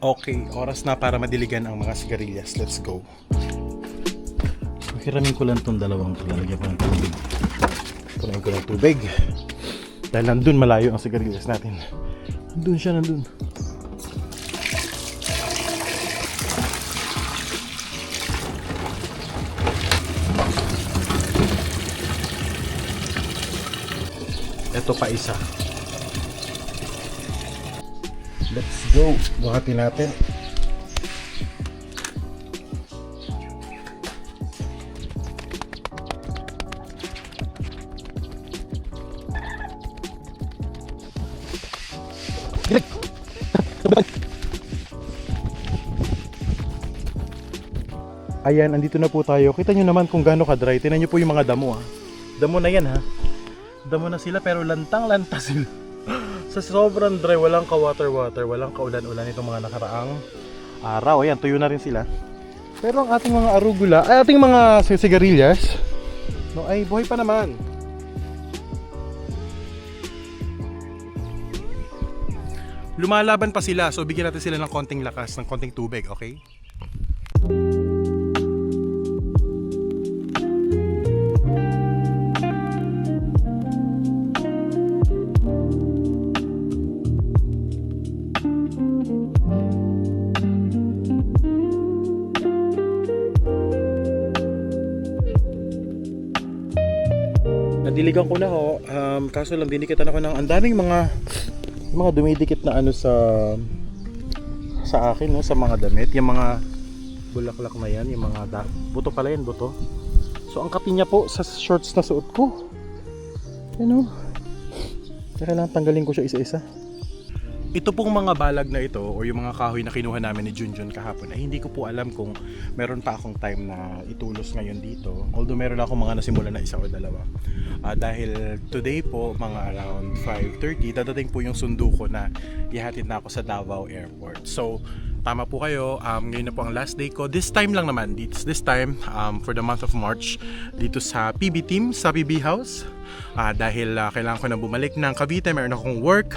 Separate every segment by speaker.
Speaker 1: Okay, oras na para madiligan ang mga sigarilyas. Let's go. Hiramin ko lang itong dalawang ito. Lalagyan ko ng tubig. Kunain ko ng tubig. Dahil nandun malayo ang sigarilyas natin. Nandun siya, nandun. Ito pa isa. Let's go. Buhatin natin. Ayan, andito na po tayo. Kita nyo naman kung gaano ka-dry. Tingnan nyo po yung mga damo, ha. Damo na yan, ha. Damo na sila pero lantang-lanta sila. Sa sobrang dry, walang ka-water-water, walang kaulan-ulan itong mga nakaraang araw. Ayan, tuyo na rin sila. Pero ang ating mga arugula, ay ating mga sigarilyas, no, ay buhay pa naman. Lumalaban pa sila, so bigyan natin sila ng konting lakas, ng konting tubig, okay? Nadiligan ko na ho, kaso lang dinikitan ako ng ang daming mga dumidikit na ano sa akin, no, sa mga damit, yung mga bulaklak na yan, yung mga buto pala yan, buto. So ang kapi niya po sa shorts na suot ko. Ano? Kailangan tanggalin ko siya isa-isa. Ito pong mga balag na ito o yung mga kahoy na kinuha namin ni Junjun kahapon ay hindi ko po alam kung meron pa akong time na itulos ngayon dito. Although meron akong mga nasimula na isa o dalawa. Dahil today po mga around 5:30 dadating po yung sundo ko na ihatid na ako sa Davao Airport. So tama po kayo, ngayon na po ang last day ko. This time lang naman, this time for the month of March dito sa PB team, sa PB house. Dahil kailangan ko na bumalik ng Cavite, meron akong work.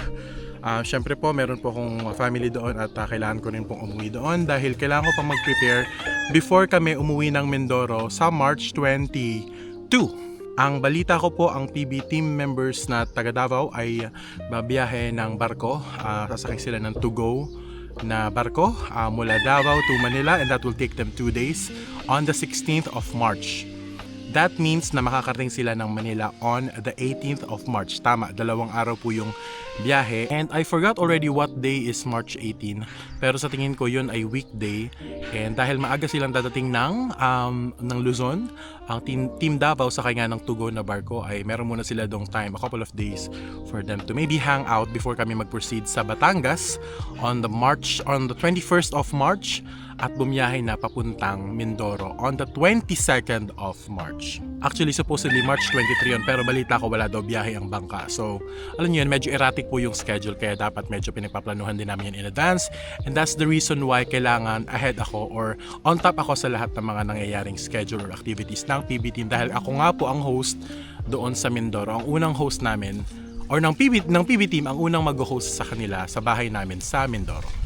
Speaker 1: Syempre po meron po akong family doon at kailangan ko rin pong umuwi doon dahil kailangan ko pang mag-prepare before kami umuwi ng Mindoro sa March 22. Ang balita ko po, ang PB team members na taga Davao ay babiyahe ng barko. Sasakay sila ng to go na barko mula Davao to Manila, and that will take them 2 days on the 16th of March. That means na makakarating sila ng Manila on the 18th of March. Tama, 2 araw po yung biyahe. And I forgot already what day is March 18. Pero sa tingin ko yun ay weekday. And dahil maaga silang dadating ng Luzon, ang team Davao sa kanya ng Tugo na barko ay meron muna sila dong time, a couple of days for them to maybe hang out before kami mag-proceed sa Batangas on the 21st of March at bumiyahe na papuntang Mindoro on the 22nd of March. Actually, supposedly March 23 yun, pero balita ko wala daw biyahe ang bangka. So, alam niyo yun, medyo erratic po yung schedule, kaya dapat medyo pinagpaplanuhan din namin yan in advance. And that's the reason why kailangan ahead ako or on top ako sa lahat ng mga nangyayaring schedule or activities ng PB team, dahil ako nga po ang host doon sa Mindoro. Ang unang host namin, or ng PB team, ang unang mag-host sa kanila sa bahay namin sa Mindoro.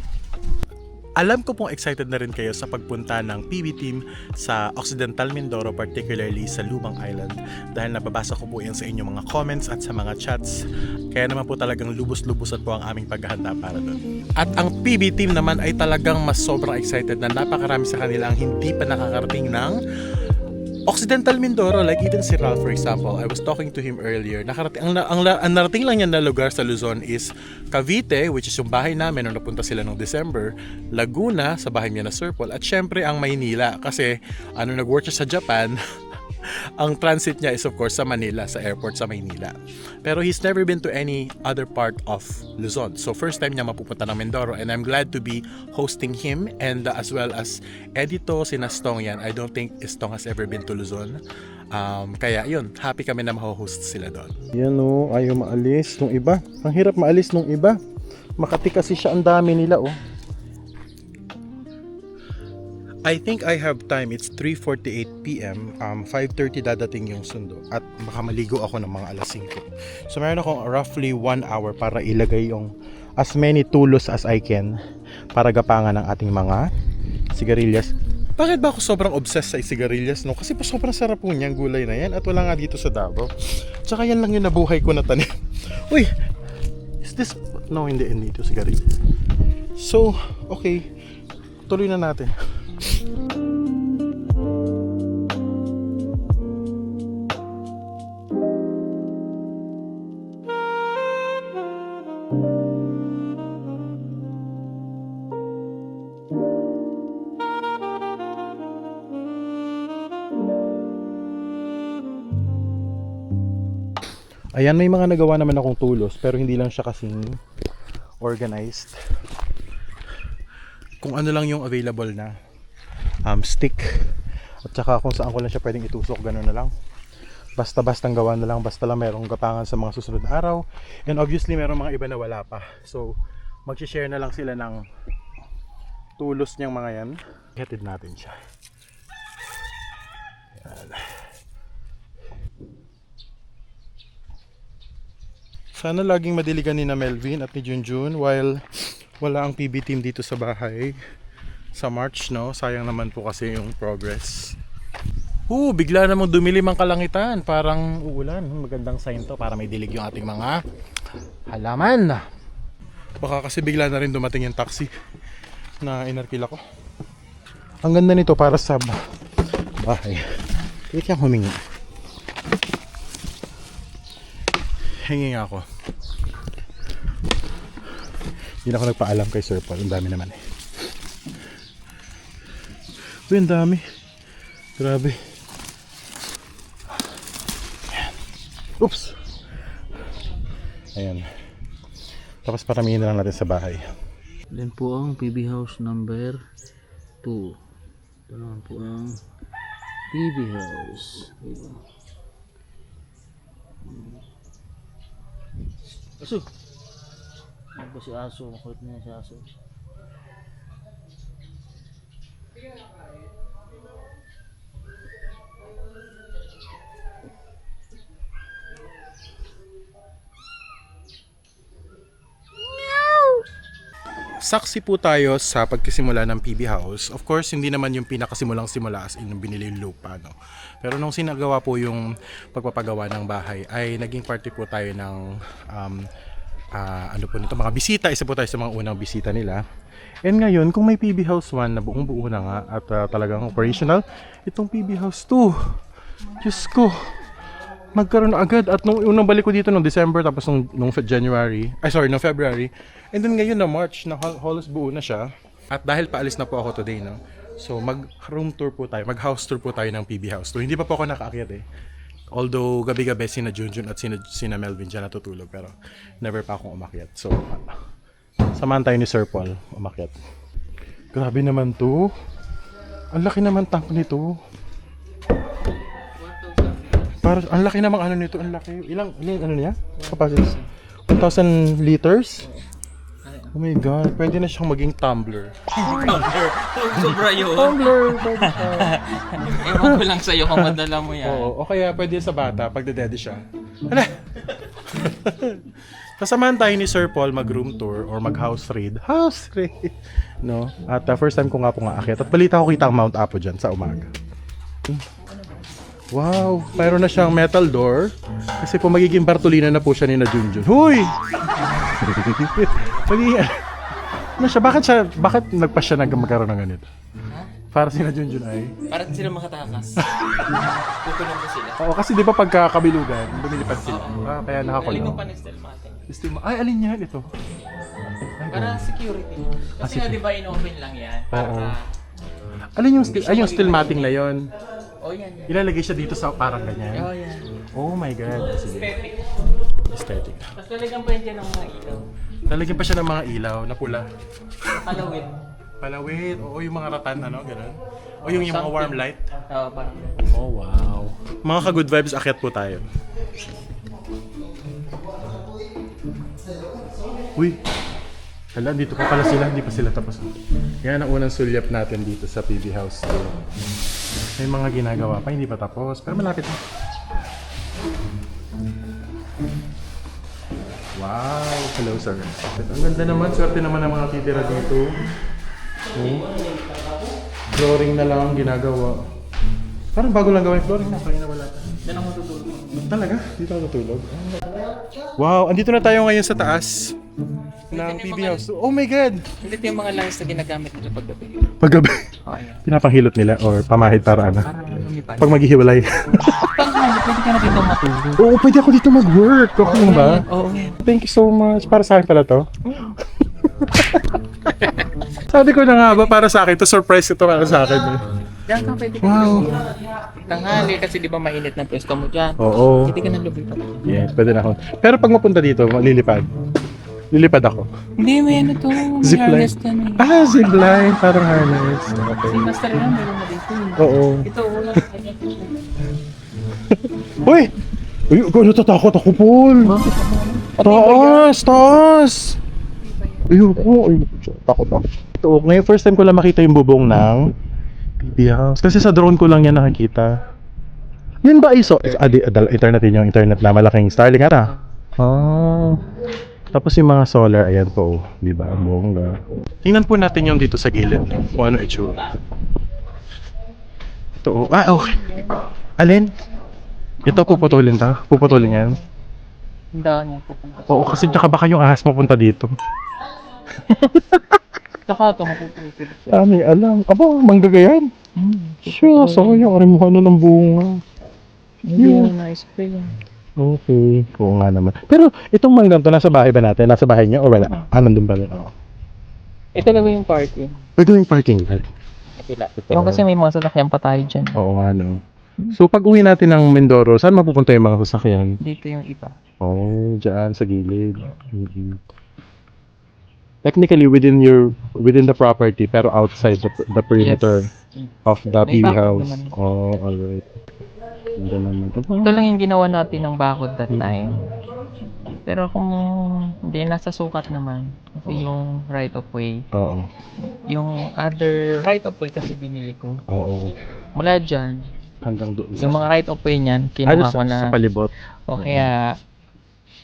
Speaker 1: Alam ko pong excited na rin kayo sa pagpunta ng PB team sa Occidental Mindoro, particularly sa Lumang Island, dahil nababasa ko po yan sa inyong mga comments at sa mga chats. Kaya naman po talagang lubos-lubosan po ang aming paghahanda para doon. At ang PB team naman ay talagang mas sobrang excited na napakarami sa kanila ang hindi pa nakakarating ng Occidental Mindoro, like even si Ralph, for example. I was talking to him earlier. Ang narating lang niya na lugar sa Luzon is Cavite, which is yung bahay namin nung napunta sila noong December, Laguna, sa bahay niya na Sir Paul, at syempre ang Maynila. Kasi nag-work siya sa Japan, ang transit niya is of course sa Manila, sa airport sa Maynila. Pero he's never been to any other part of Luzon. So first time niya mapupunta ng Mindoro, and I'm glad to be hosting him, and as well as Edito, sina Stong yan. I don't think Stong has ever been to Luzon. Kaya yun, happy kami na ma-host sila doon. Yan o, ayaw maalis nung iba. Ang hirap maalis nung iba. Makati kasi siya, ang dami nila o. I think I have time. It's 3:48 PM. 5:30 dadating yung sundo. At baka maligo ako ng mga alas 5. So meron akong roughly 1 hour para ilagay yung as many tulos as I can para gapangan ng ating mga sigarilyas. Bakit ba ako sobrang obsessed sa sigarilyas, no? Kasi po sobrang sarap po niyang gulay na yan at wala nga dito sa Davao. Tsaka yan lang yung nabuhay ko na tanim. Uy! Is this... No, hindi ito sigarilyas. So, okay. Tuloy na natin. Ayan, may mga nagawa naman akong tulos pero hindi lang siya kasing organized. Kung ano lang yung available na stick at saka kung saan ko lang siya pwedeng itusok, gano'n na lang. Basta-bastang gawa na lang, basta lang merong gapangan sa mga susunod na araw. And obviously merong mga iba na wala pa. So mag-share na lang sila ng tulos niyang mga yan. Hatid natin siya. Ayan. Sana laging madiligan ni na Melvin at ni Junjun while wala ang PB team dito sa bahay sa March, no? Sayang naman po kasi yung progress. Bigla namang dumilim ang kalangitan, parang uulan. Magandang sign to para may dilig yung ating mga halaman. Baka kasi bigla na rin dumating yung taxi na inarkila ko. Ang ganda nito para sa bahay. Hindi kaya humingi. Hingi nga ako. Hindi na ako nagpaalam kay Sir Paul. Ang dami naman eh. Uy, ang dami. Grabe. Ayan. Oops. Ayan. Tapos paramihin na lang natin sa bahay.
Speaker 2: Then po ang PB house number 2. Ito naman po ang PB house. Aso! Ano ba si Aso? Makulit na si Aso.
Speaker 1: Saksi po tayo sa pagkisimula ng PB House. Of course, hindi naman yung pinakasimulang simula as in yung binili yung lupa, no? Pero nung sinagawa po yung pagpapagawa ng bahay, ay naging party po tayo ng ano po nito, mga bisita. Isa po tayo sa mga unang bisita nila. And ngayon, kung may PB House 1 na buong buo na nga at talagang operational, itong PB House 2, Diyos ko, nagkaroon na agad. At nung unang balik ko dito nung December, tapos nung January, nung February, and then ngayon na March, na halos buo na siya. At dahil paalis na po ako today, no? So mag-room tour po tayo, mag-house tour po tayo ng PB House 2. Hindi pa po ako nakaakyat eh. Although gabi-gabi sina Junjun at sina Melvin dyan natutulog, pero never pa akong umakyat. So samahan tayo ni Sir Paul umakyat. Grabe naman to. Ang laki naman tank nito. Para ang laki namang ano nito, ang laki. Ilang ano niya? Capacity? 1,000 liters? Oh my god, pwede na siyang maging tumbler.
Speaker 2: Tumbler! Sobra yun!
Speaker 1: Tumbler!
Speaker 2: Ewan ko lang sa'yo kung madala mo yan.
Speaker 1: Oo, o kaya pwede sa bata pag dedede siya. Hala! Kasamahan tayo ni Sir Paul mag-room tour or mag-house raid. House raid! No? At first time ko nga po nga akit. At balita ko kita ang Mount Apo dyan sa umaga. Wow! Mayroon na siyang metal door. Kasi po magiging Bartolina na po siya ni na Junjun. Huy! Ano siya? Bakit nagpa siya magkaroon ng ganito? Para sila Junjun ay?
Speaker 2: Para sila makatakas. Kukulong ko sila.
Speaker 1: Oo, kasi di ba pagkakabilugan, lumilipad sila. Kaya
Speaker 2: Galing
Speaker 1: nakakulong.
Speaker 2: ko pa ni Stelmate.
Speaker 1: Ay, alin yan ito?
Speaker 2: Para security. Kasi nga di ba in-open lang yan?
Speaker 1: Oo. Alin yung yung stillmating na yon?
Speaker 2: Oh yan.
Speaker 1: Ilalagay siya dito sa parang ganyan.
Speaker 2: Oh yan.
Speaker 1: Oh my god. Sige. Aesthetic.
Speaker 2: Tapos talagang pa yan ng mga ilaw.
Speaker 1: Lalagyan pa siya ng mga ilaw na pula.
Speaker 2: Palawit.
Speaker 1: Palawit. Oo, yung mga ratan, ano, gano'n. O yung mga warm light.
Speaker 2: Oo, parang.
Speaker 1: Oh, wow. Mga ka-good vibes, akyat po tayo. Uy. Hala, dito pa pala sila. Hindi pa sila tapos. Yan ang unang sulyap natin dito sa PB House. May mga ginagawa pa, hindi pa tapos. Pero malapit na. Wow. Wow, hello sir. Ang ganda naman, swerte naman ng mga titira dito. Oh. Flooring na lang ang ginagawa. Parang bago lang gawin flooring na, kaya na wala pa.
Speaker 2: Diyan ako tutulog.
Speaker 1: Talaga? Dito ako tutulog? Wow, andito na tayo ngayon sa taas ng PB House. Oh my God!
Speaker 2: Hindi ito yung mga langis na ginagamit nito paggabi.
Speaker 1: Paggabi,
Speaker 2: Okay.
Speaker 1: pinapahilot nila or pamahid para ano?
Speaker 2: Para lumipad.
Speaker 1: Pag maghihiwalay.
Speaker 2: Pwede ka na dito matulog.
Speaker 1: Oo, pwede ako dito mag-work. Okay lang ba?
Speaker 2: Oo.
Speaker 1: Thank you so much. Para sa akin pala to. Sabi ko na nga ba, para sa akin to, surprise ito para sa akin. Eh.
Speaker 2: Diyan ka pwede ka.
Speaker 1: Wow.
Speaker 2: Tanghali kasi di ba mainit ng pwesto mo dyan.
Speaker 1: Oo.
Speaker 2: Hindi ka na lumipat.
Speaker 1: Yes, pwede na ako. Pero pag mapunta dito, lilipad. Lilipad ako.
Speaker 2: Hindi, may ano to. May
Speaker 1: Zipline.
Speaker 2: harness dyan eh.
Speaker 1: Ah, zipline. Parang harness. Okay.
Speaker 2: Si Master yan, meron na dito.
Speaker 1: Oo.
Speaker 2: Ito, wala.
Speaker 1: Uy! Uy, natatakot ako, Paul.
Speaker 2: Bakit ako?
Speaker 1: Taas! Taas! Ayun po. Ay, takot ako. Ito, ngayon first time ko lang makita yung bubong ng PB House. Kasi sa drone ko lang yan nakikita. Yun ba iso? Internet yun yung internet na malaking Starlink ata. Ah. Tapos yung mga solar, ayan po. Di ba? Ang bongga. Tingnan po natin yung dito sa gilid. Kung ano itsura. Ito. Ah, okay. Alin? Ito puputulin ta? Puputulin yan?
Speaker 2: Ang daan niya pupunta.
Speaker 1: Oo, kasi tsaka baka yung ahas mapunta dito.
Speaker 2: Saka ito, mapupunta.
Speaker 1: May alam. Aba, manggagayan. Sure, sayang. Aray mo ano ng bunga.
Speaker 2: Hindi yung na-spray yan.
Speaker 1: Okay. Oo nga naman. Pero itong manggang to, nasa bahay ba natin? Nasa bahay niya o wala? Ah, nandun ba rin? Oo.
Speaker 2: Ito lang yung parking.
Speaker 1: Pwede yung parking lot.
Speaker 2: Pila. Yung kasi may mga sasakyan pa tayo dyan.
Speaker 1: Oo nga no. So pag uwi natin ng Mindoro, saan mapupunta yung mga sasakyan?
Speaker 2: Dito yung iba.
Speaker 1: Oh, dyan sa gilid. Mhm. Technically within the property pero outside the perimeter of the
Speaker 2: May
Speaker 1: PB
Speaker 2: bakod
Speaker 1: house.
Speaker 2: naman.
Speaker 1: Oh, alright. Ganda naman.
Speaker 2: Ito lang yung ginawa natin ng bakod that time. Pero kung hindi, nasa sukat naman. Kasi yung right of way.
Speaker 1: Oo.
Speaker 2: Yung other right of way kasi binili ko.
Speaker 1: Oo.
Speaker 2: Mula dyan,
Speaker 1: Hanggang doon.
Speaker 2: yung mga right of way niyan,
Speaker 1: Ano
Speaker 2: kinuha ko
Speaker 1: sa
Speaker 2: na.
Speaker 1: palibot?
Speaker 2: O kaya,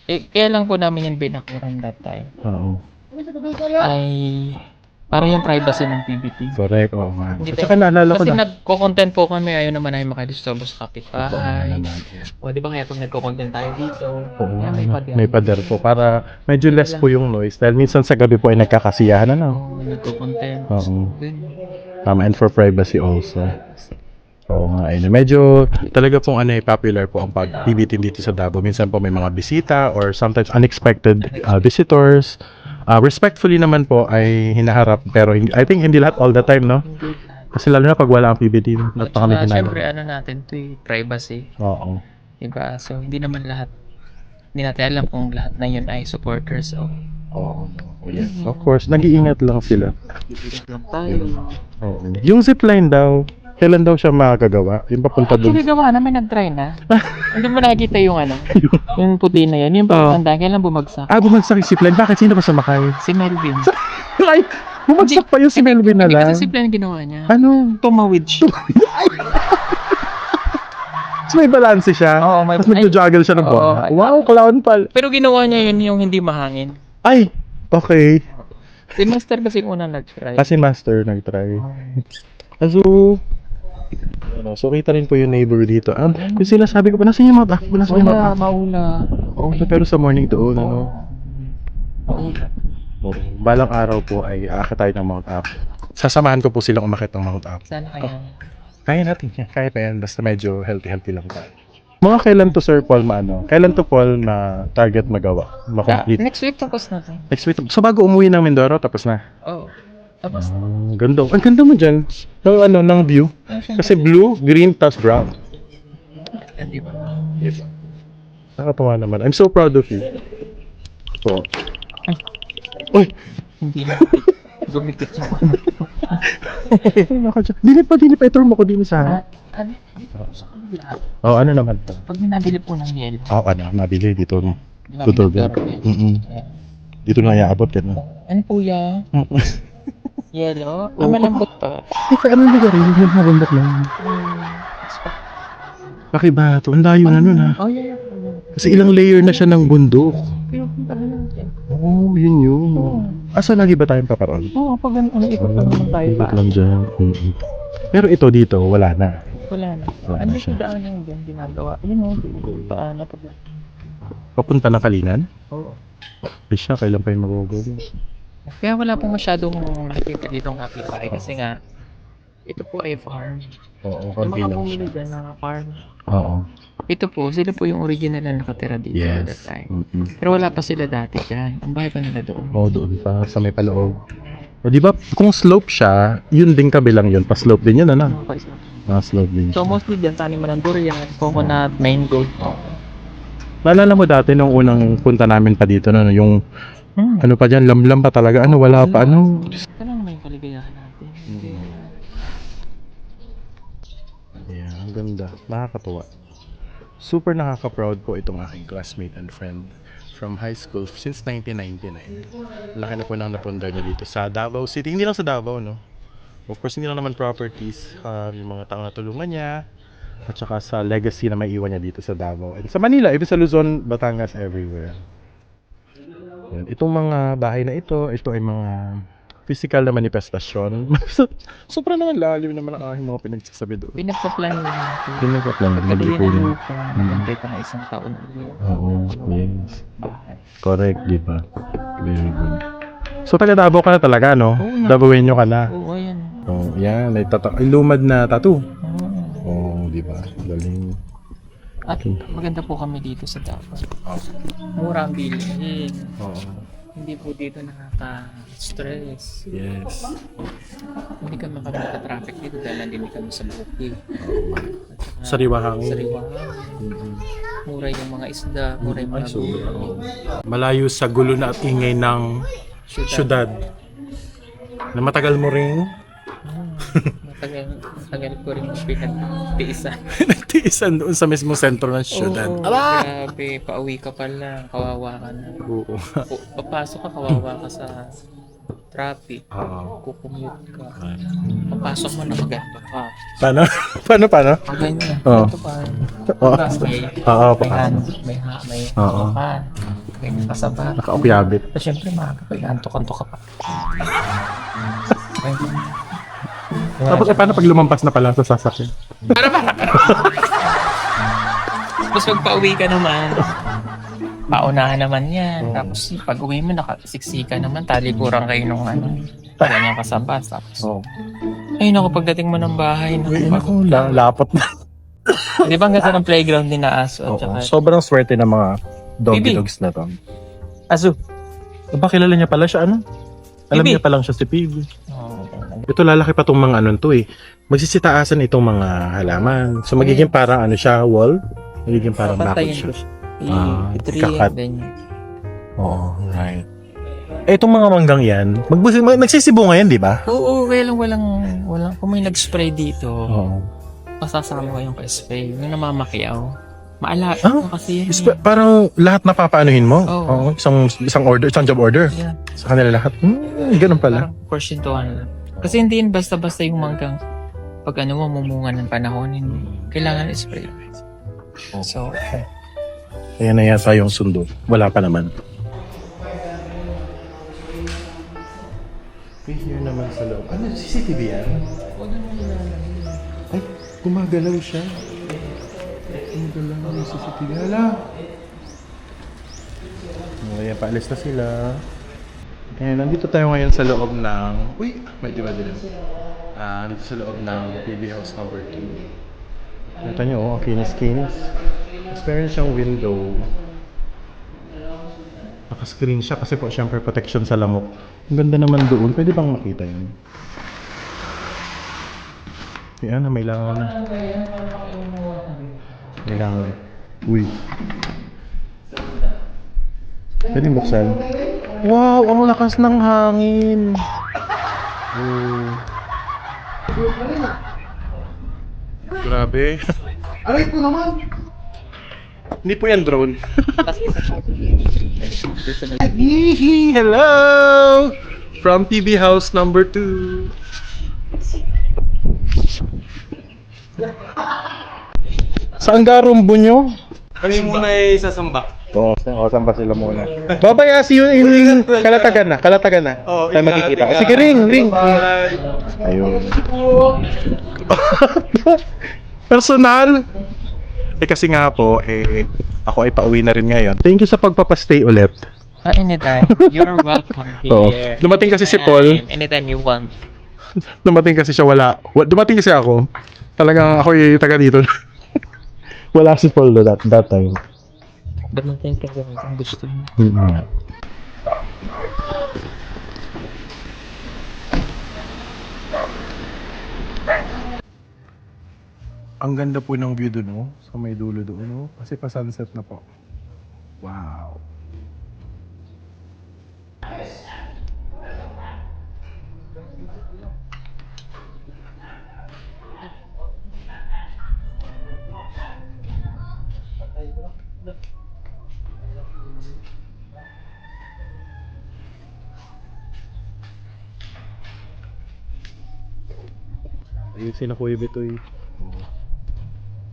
Speaker 2: kaya lang po namin yung binakuran that time.
Speaker 1: Oo.
Speaker 2: Ay, para yung privacy ng PBT.
Speaker 1: Correct, oo nga.
Speaker 2: Hindi
Speaker 1: At saka naalala ko
Speaker 2: Kasi
Speaker 1: na.
Speaker 2: nagko-content po kami, ayaw naman namin makadisturbo sa
Speaker 1: Oo
Speaker 2: kapitbahay.
Speaker 1: naman.
Speaker 2: O di ba kaya pag nagko-content tayo dito,
Speaker 1: Oo
Speaker 2: kaya
Speaker 1: nga,
Speaker 2: may
Speaker 1: no.
Speaker 2: pader.
Speaker 1: May pader po para medyo less po yung noise dahil minsan sa gabi po ay nagkakasiyahan ano.
Speaker 2: Oo, nagko-content.
Speaker 1: Oo.
Speaker 2: Good.
Speaker 1: Tama, and for privacy also. Oo nga, ayun. Medyo talaga pong popular po ang pag-PBT dito sa Davao. Minsan po may mga bisita or sometimes unexpected visitors. Respectfully naman po ay hinaharap pero I think hindi lahat all the time, no?
Speaker 2: Hindi.
Speaker 1: Kasi lalo na pag wala ang PBT,
Speaker 2: At
Speaker 1: napakami
Speaker 2: saka,
Speaker 1: hinaharap.
Speaker 2: syempre, ano natin to privacy.
Speaker 1: Oo.
Speaker 2: Diba? So, hindi naman lahat, hindi natin alam kung lahat na yun ay supporters. So,
Speaker 1: Oo. Yes. Of course, nag-iingat lang sila.
Speaker 2: bibigyan lang tayo.
Speaker 1: Oo. Yung zipline daw, kailan daw siya makakagawa? Yung papunta doon.
Speaker 2: Actually, gawa na, may nag-try na. Hindi mo nakikita yung ano, yung puti na yan. Yung pagkanda, kailan bumagsak?
Speaker 1: Bumagsak yung zipline. Bakit? Sino ba sumakay?
Speaker 2: Si Melvin.
Speaker 1: Ay, bumagsak pa yung si Melvin na
Speaker 2: Hindi
Speaker 1: lang.
Speaker 2: kasi si plan ginawa niya.
Speaker 1: Ano?
Speaker 2: Tumawid siya.
Speaker 1: So may balance siya?
Speaker 2: Oo, may-
Speaker 1: Tapos nagjo-juggle siya ng
Speaker 2: Oo,
Speaker 1: bola?
Speaker 2: ay-
Speaker 1: Wow, clown pal.
Speaker 2: Pero ginawa niya yun yung hindi mahangin.
Speaker 1: Ay, okay.
Speaker 2: Si Master kasi yung unang nag-try.
Speaker 1: Kasi master nag-try. So, so kita rin po yung neighbor dito. Yung sinasabi ko pa, nasa yung mga takbo, nasa yung mga takbo.
Speaker 2: Maula.
Speaker 1: Oh, pero sa morning doon, ano?
Speaker 2: Maula.
Speaker 1: Oh, balang araw po ay aakit tayo ng Mount Apo. Sasamahan ko po silang umakit ng Mount Apo.
Speaker 2: Sana kaya.
Speaker 1: Kaya natin yan. Kaya pa yan. Basta medyo healthy lang tayo. Mga kailan to Sir Paul Kailan to Paul na target magawa? Ma-complete?
Speaker 2: Next week tapos na tayo.
Speaker 1: Next week. So bago umuwi ng Mindoro, tapos na.
Speaker 2: Oo. Tapos na.
Speaker 1: Ganda. Ang ganda mo dyan. Ng view. Kasi blue, green, tas brown.
Speaker 2: Di ba?
Speaker 1: Yes. Nakatawa naman. I'm so proud of you. So. Uy!
Speaker 2: Hindi na. Gumikit siya.
Speaker 1: Dinip pa. Ito mo ko din sa...
Speaker 2: Ano? Sa kabila.
Speaker 1: Oh, ano naman to?
Speaker 2: Pag minabili po ng yelo.
Speaker 1: Nabili dito.
Speaker 2: di ba,
Speaker 1: Tutor.
Speaker 2: pinag-garden?
Speaker 1: Dito na iaabot ka na.
Speaker 2: Ano po yan? Yelo? Malambot pa.
Speaker 1: Ano na gari? Hindi na nabundak lang. Pakibato. Ang layo na nun ha.
Speaker 2: Oh, yeah.
Speaker 1: Kasi ilang layer na siya ng bundok.
Speaker 2: Pero punta na lang.
Speaker 1: Oh, yun. Asa lagi ba tayong paparoon?
Speaker 2: Oo, pag ikot lang naman tayo
Speaker 1: Ikot lang dyan. Pero ito dito, wala na.
Speaker 2: Wala na.
Speaker 1: Wala
Speaker 2: Ano
Speaker 1: na siya.
Speaker 2: yung daan yung dyan ginagawa? Yun o, paano pa ba?
Speaker 1: Papunta na Kalinan?
Speaker 2: Oo.
Speaker 1: Ay siya, kailan pa yung mag-go?
Speaker 2: Kaya wala pong masyadong nakikita ditong kapitbahay kasi nga, ito po ay farm.
Speaker 1: Oo,
Speaker 2: Yung mga bumili dyan na farm.
Speaker 1: Oo.
Speaker 2: Ito po, sila po yung original na nakatira dito at that
Speaker 1: Yes.
Speaker 2: time. Pero wala pa sila dati dyan. Ang bahay pa nila doon.
Speaker 1: Oo, doon pa sa may paloob. O di ba, kung slope siya, yun din kabilang yun. Pa-slope din yun, ano? Slope din.
Speaker 2: So mostly dyan, taniman ng durian, coconut, mango.
Speaker 1: Naalala mo dati nung unang punta namin pa dito, no, yung ano pa dyan, lamlam pa talaga, ano, wala pa, ano.
Speaker 2: Ito lang naman yung kaligayahan natin.
Speaker 1: Yeah, ang ganda. Nakakatuwa. Super nakaka-proud po itong aking classmate and friend from high school since 1999. Laki na po nang napundar niya dito sa Davao City. Hindi lang sa Davao, no? Of course, hindi lang naman properties. Yung mga taong natulungan niya. At saka sa legacy na may iwan niya dito sa Davao. And sa Manila, even sa Luzon, Batangas, everywhere. Yan. Itong mga bahay na ito ay mga physical na manifestasyon. Sobrang naman lalim naman ang aking mga pinagsasabi doon.
Speaker 2: Pinagpa-plan nila natin.
Speaker 1: Pinagpaplan na
Speaker 2: Pagkabili
Speaker 1: mag-ipunin.
Speaker 2: ng lupa, magantay pa na isang taon ulit.
Speaker 1: Oo, yes.
Speaker 2: Bahay.
Speaker 1: Correct, di ba? Very good. So, taga Davao ka na talaga, no?
Speaker 2: Oo na.
Speaker 1: Davaoenyo ka na.
Speaker 2: Oo, ayan.
Speaker 1: Oh, yan. Ay, lumad na tattoo.
Speaker 2: Oo.
Speaker 1: Oo, di ba? Galing.
Speaker 2: At maganda po kami dito sa Davao. Mura ang bilhin.
Speaker 1: Oo.
Speaker 2: Hindi po dito nakaka-stress.
Speaker 1: Yes.
Speaker 2: Hindi kami traffic dito dahil hindi kami sa bukid.
Speaker 1: Sariwa hangin.
Speaker 2: Sariwa. Mura yung mga isda, mura yung mga gulay.
Speaker 1: Malayo sa gulo na at ingay ng syudad. Na matagal mo ring
Speaker 2: Matagal ko rin pinagtiisan.
Speaker 1: nagtiisan doon sa mismo sentro ng syudad.
Speaker 2: Oo, grabe, pauwi ka pa lang, kawawa ka na.
Speaker 1: Oo.
Speaker 2: Papasok ka, kawawa ka sa traffic.
Speaker 1: Oo.
Speaker 2: Kukumute ka. Papasok mo na maganda ka.
Speaker 1: Paano? Paano?
Speaker 2: Ganyan.
Speaker 1: Oo.
Speaker 2: Ito pa.
Speaker 1: Oo. Oo,
Speaker 2: May
Speaker 1: Oo.
Speaker 2: ka. May kasaba.
Speaker 1: Nakaupyabit.
Speaker 2: At syempre maaga pa, antok-antok ka pa.
Speaker 1: Tapos paano pag lumampas na pala sa sasakyan?
Speaker 2: Tapos pag pauwi ka naman, paunahan naman yan. Tapos pag uwi mo, nakasiksika naman, talikuran kayo nung ganyan kasabas. Tapos, ayun ako, pagdating mo ng bahay,
Speaker 1: Uy, naku, lapot na.
Speaker 2: di ba ang ganda ng playground ni na aso? At saka,
Speaker 1: Sobrang swerte ng mga doggy
Speaker 2: Bibi.
Speaker 1: dogs na to.
Speaker 2: aso.
Speaker 1: Ba, kilala niya pala siya, ano? Alam
Speaker 2: Bibi.
Speaker 1: niya pa lang siya si Pig.
Speaker 2: Oh,
Speaker 1: Ito lalaki pa tong mga ano to eh. Magsisitaasan itong mga halaman. So magiging parang ano siya, wall. Magiging parang bakod
Speaker 2: papantayin
Speaker 1: siya.
Speaker 2: ko siya.
Speaker 1: Kakat.
Speaker 2: I-3 then
Speaker 1: Oo, right. Eh, itong mga manggang yan, nagsisibo ngayon, di ba?
Speaker 2: Oo, kaya lang walang, kung may nag-spray dito,
Speaker 1: Oo.
Speaker 2: pasasama ko yung spray. Yung namamakyaw. Maalaga kasi yan.
Speaker 1: Parang lahat napapaanuhin mo.
Speaker 2: Oo.
Speaker 1: Isang order, isang job order.
Speaker 2: Yeah.
Speaker 1: Sa kanila lahat. Ganun pala.
Speaker 2: Parang porsyentuhan lang. Kasi hindi yun basta-basta yung manggang pag mamunga ng panahon, kailangan spray. So,
Speaker 1: Ayan na yata yung sundo. Wala pa naman. Here naman sa loob. Ano? CCTV yan? Ay, gumagalaw siya. Gumagalaw yung CCTV. Hala! Ayan, paalis na sila. Ayan, nandito tayo ngayon sa loob ng... Uy! Medyo madilim. Nandito sa loob ng PB House number 2. Nakita nyo, oh, kinis-kinis. Mas meron siyang window. Naka-screen siya kasi po syempre protection sa lamok. Ang ganda naman doon. Pwede bang makita yun? Yan, may langaw na. May langaw. Uy. Pwede buksan. Wow! Ang lakas ng hangin! Oh. Grabe. Aray po naman! Hindi po yan drone. Hihi! Hello! From PB House number 2. Saan garumbo nyo?
Speaker 3: Kami muna ay sasamba.
Speaker 1: Oo, saan pa sila muna. Babaya, see you in Kalatagan na. Tayo magkikita. Sige, ring. Ayun. Personal. Kasi nga po, ako ay pauwi na rin ngayon. Thank you sa pagpapastay ulit.
Speaker 2: Anytime. You're welcome
Speaker 1: Oo.
Speaker 2: here.
Speaker 1: Dumating kasi si Paul.
Speaker 2: Anytime you want.
Speaker 1: Dumating kasi siya, wala. Dumating kasi ako. Talagang ako yung taga dito. Wala si Paul that time.
Speaker 2: Dumating ka kung gusto mo.
Speaker 1: Ang ganda po ng view doon, no? Sa may dulo doon, no? Kasi pa sunset na po. Wow. Ayusin na Kuya Betoy.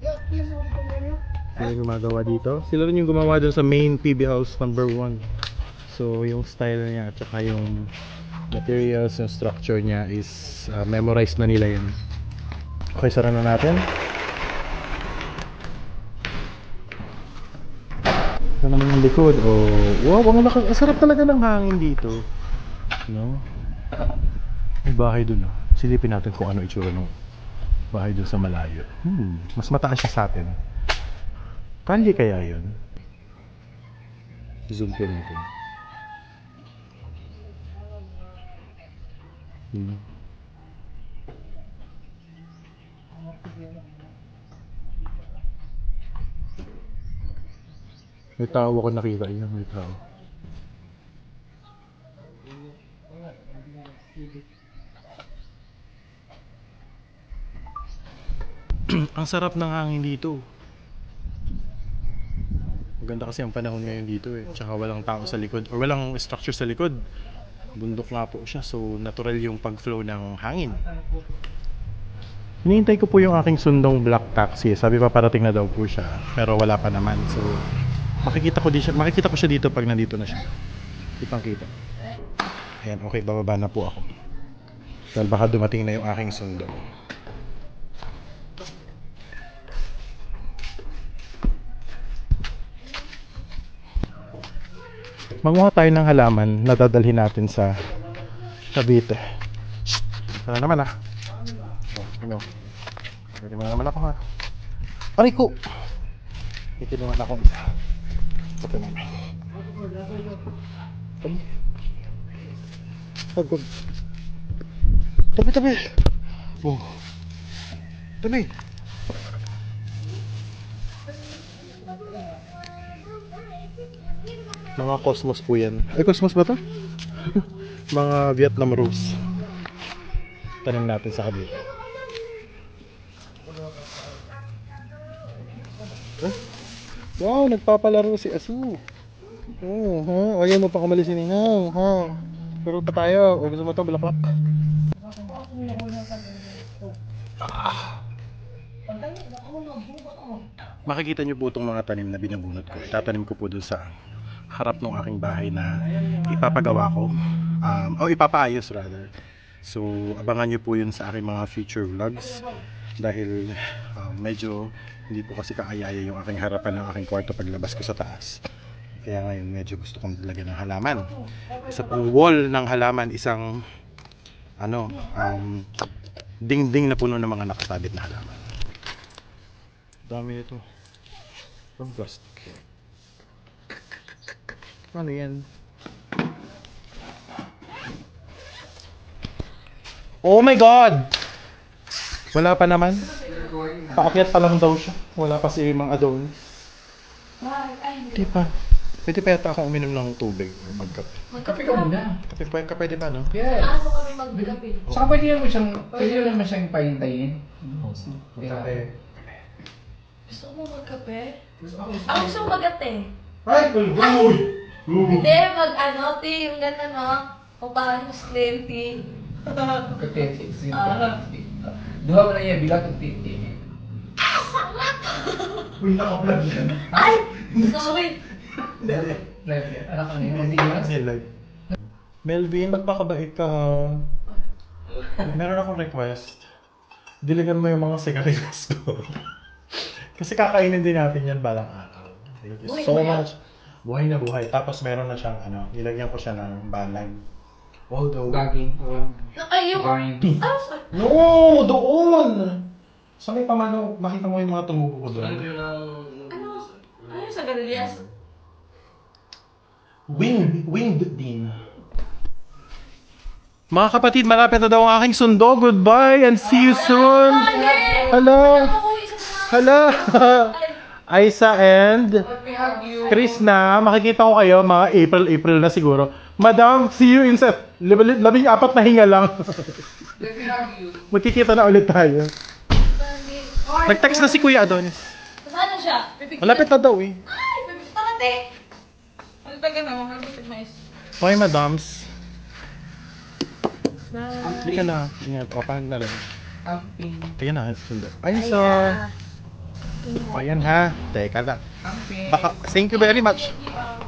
Speaker 1: Sila yung gumagawa dito. Sila rin yung gumawa dun sa main PB House number 1. So yung style niya at saka yung materials, yung structure niya is memorized na nila yun. Okay, sara na natin. Ito naman yung likod. Oh, wow, ang sarap talaga ng hangin dito. No? May bahay dun, oh. Silipin natin kung ano itsura ng bahay dun sa malayo. Mas mataas siya sa atin. Kanji kaya yun? Zoom ko natin. May tao ako nakita yun. May tao. Ang sarap ng hangin dito. Maganda kasi ang panahon ngayon dito eh. Tsaka walang tao sa likod or walang structure sa likod. Bundok nga po siya, so natural yung pag-flow ng hangin. Hinihintay ko po yung aking sundong black taxi. Sabi pa parating na daw po siya, pero wala pa naman. So makikita ko siya dito pag nandito na siya. Ipangkita. Ayan, okay, bababa na po ako. Dahil baka dumating na yung aking sundo. Manguha tayo ng halaman na dadalhin natin sa Cavite. Sana naman ah. Oh, pwede mo naman ako ha. Aray ko! Ito naman akong isa. Ito naman. Ay. Agod. Tabi. Oh. Tabi. Mga cosmos po yan. Ay, cosmos ba to? Mga Vietnam rose. Tanim natin sa kabila. Wow, nagpapalaro si Asu. Ayaw mo pa kamali si Ninang. Pero pa tayo. O gusto mo ito, bulaklak. Makikita niyo po itong mga tanim na binabunot ko. Itatanim ko po doon sa harap ng aking bahay na ipapagawa ko. Ipapaayos rather. So, abangan niyo po yun sa aking mga future vlogs. Dahil medyo hindi po kasi kaayaya yung aking harapan ng aking kwarto paglabas ko sa taas. Kaya ngayon medyo gusto kong lagyan ng halaman. Isa pang wall ng halaman, isang dingding na puno ng mga nakasabit na halaman. Dami ito. From plastic. Ano yan? Oh my God! Wala pa naman. Paakyat pa lang daw siya. Wala pa si Mang Adonis. Hindi pa. Pwede pa yata akong uminom ng tubig o magkape.
Speaker 3: Magkape ka muna.
Speaker 1: Kape pwede ba, no?
Speaker 3: Yes.
Speaker 4: Ano kami magkape?
Speaker 3: Saka pwede naman siyang pahintayin.
Speaker 1: Kape.
Speaker 4: Gusto mo magkape? Ako gusto mo magate.
Speaker 1: Ay, kulboy!
Speaker 4: Hindi, tea, yung gano'n, no? Pampahan mo slim tea.
Speaker 3: Katete. Duha mo na yan, bilang ng titi.
Speaker 1: Uy, naka-vlog yan.
Speaker 4: Ay! Sorry!
Speaker 3: Live yan. Anak ka ngayon. Hindi yun.
Speaker 1: Kasi live. Melvin, magpakabait ka ha. Meron akong request. Diligan mo yung mga sigarilyas ko. Kasi kakainin din natin yan balang araw. Thank you so much. Buhay na buhay. Tapos meron na siyang nilagyan ko siya ng balag. Although...
Speaker 3: Gaging.
Speaker 4: Ay, yung...
Speaker 3: Gaging.
Speaker 1: No! Doon! Sa may pamano, makita mo yung mga tumubo ko doon.
Speaker 3: Ano yun ang...
Speaker 4: Ano yung sa Galilias?
Speaker 1: Winged din. Mga kapatid, malapit na daw ang aking sundo. Goodbye and see you soon. Hello. Hello. Aisa and Chris na. Makikita ko kayo mga April na siguro. Madam, see you in set. 14 na hinga lang. Magkikita na ulit tayo. Nag-text na si Kuya Adonis.
Speaker 4: Saan na siya?
Speaker 1: Malapit na daw eh.
Speaker 4: Ay, tara te. Ano ba gano'n? Malapit mais.
Speaker 1: Okay, madams. Hindi ka na. Ingat. O, paano na rin?
Speaker 3: Amping.
Speaker 1: Tingnan na. Sundo. Ay, sir. O, yan ha. Teka lang.
Speaker 3: Amping.
Speaker 1: Baka, thank you very much.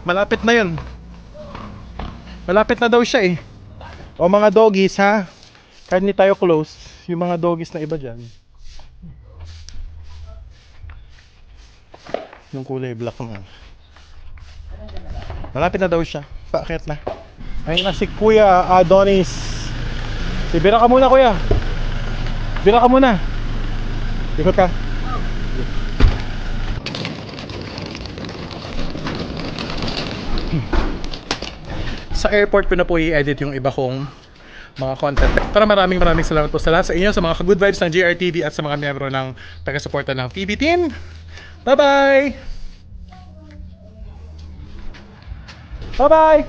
Speaker 1: Malapit na yun. Malapit na daw siya eh. O mga doggies ha. Kahit hindi tayo close, yung mga doggies na iba dyan. Yung kulay black na. Malapit na daw siya. Paakit na. Ayun na si Kuya Adonis. Bira ka muna, Kuya. Bira ka muna. Ikot ka. Sa airport ko na po i-edit yung iba kong mga content. Pero maraming salamat po sa lahat sa inyo, sa mga ka-good vibes ng GRTV at sa mga miyembro ng taga-suporta ng PB Team. Bye-bye! Bye-bye!